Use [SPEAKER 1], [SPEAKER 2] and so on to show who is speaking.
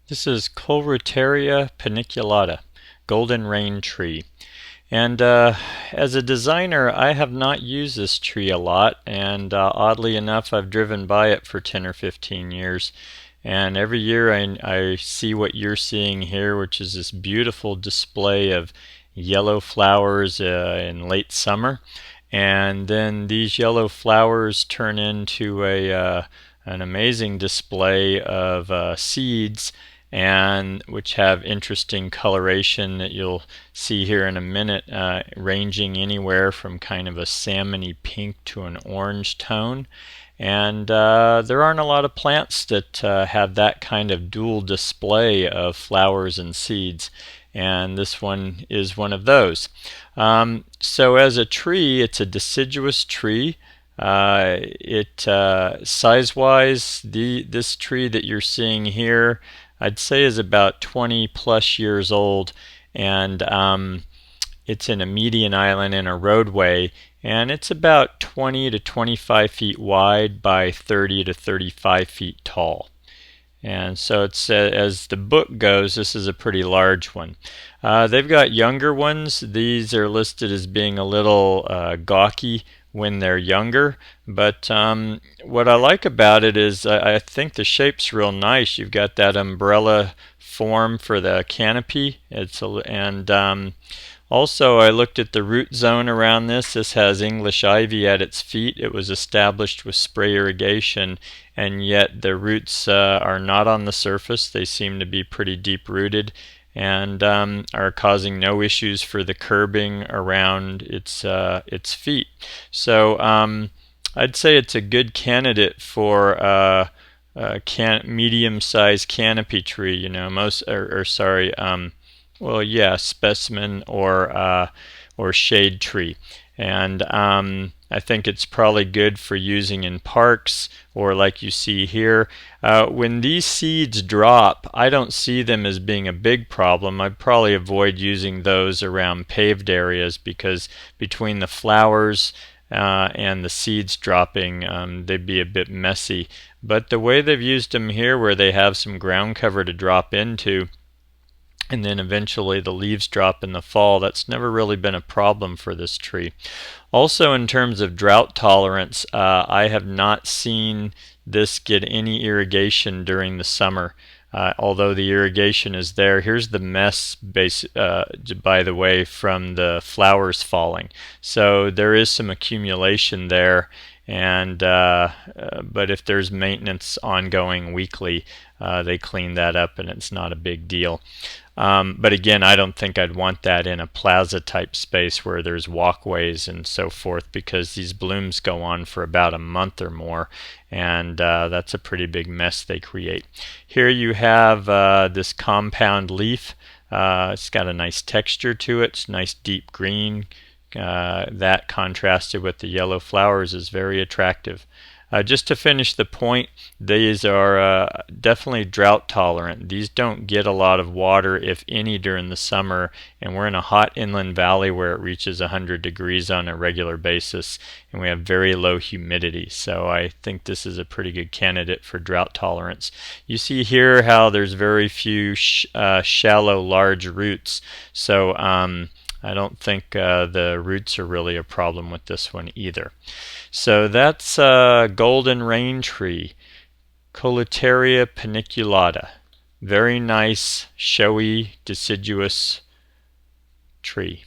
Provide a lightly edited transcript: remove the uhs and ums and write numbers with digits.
[SPEAKER 1] This is Koelreuteria paniculata, Goldenrain Tree. And as a designer, I have not used this tree a lot, and oddly enough, I've driven by it for 10 or 15 years. And every year I see what you're seeing here, which is this beautiful display of yellow flowers in late summer. And then these yellow flowers turn into an amazing display of seeds, and which have interesting coloration that you'll see here in a minute, ranging anywhere from kind of a salmony pink to an orange tone. And there aren't a lot of plants that have that kind of dual display of flowers and seeds, and this one is one of those. So as a tree, it's a deciduous tree. It size-wise, this tree that you're seeing here, I'd say is about 20 plus years old, and it's in a median island in a roadway, and it's about 20 to 25 feet wide by 30 to 35 feet tall. And so it's as the book goes, this is a pretty large one. They've got younger ones. These are listed as being a little gawky when they're younger, but what I like about it is I think the shape's real nice. You've got that umbrella form for the canopy. Also, I looked at the root zone around this. This has English ivy at its feet. It was established with spray irrigation, and yet the roots are not on the surface. They seem to be pretty deep rooted, and are causing no issues for the curbing around its feet. So I'd say it's a good candidate for medium-sized canopy tree. You know, specimen or shade tree. And I think it's probably good for using in parks, or like you see here. When these seeds drop, I don't see them as being a big problem. I'd probably avoid using those around paved areas, because between the flowers and the seeds dropping, they'd be a bit messy. But the way they've used them here, where they have some ground cover to drop into, and then eventually the leaves drop in the fall, that's never really been a problem for this tree. Also, in terms of drought tolerance, I have not seen this get any irrigation during the summer. Although the irrigation is there. Here's the mess, by the way, from the flowers falling. So there is some accumulation there, and but if there's maintenance ongoing weekly, they clean that up and it's not a big deal. But again, I don't think I'd want that in a plaza type space where there's walkways and so forth, because these blooms go on for about a month or more, and that's a pretty big mess they create. Here you have this compound leaf. It's got a nice texture to it. It's nice deep green. That contrasted with the yellow flowers is very attractive. Just to finish the point, these are definitely drought tolerant. These don't get a lot of water, if any, during the summer, and we're in a hot inland valley where it reaches 100 degrees on a regular basis, and we have very low humidity. So I think this is a pretty good candidate for drought tolerance. You see here how there's very few shallow, large roots. So I don't think the roots are really a problem with this one either. So that's Goldenrain Tree, Koelreuteria paniculata. Very nice, showy, deciduous tree.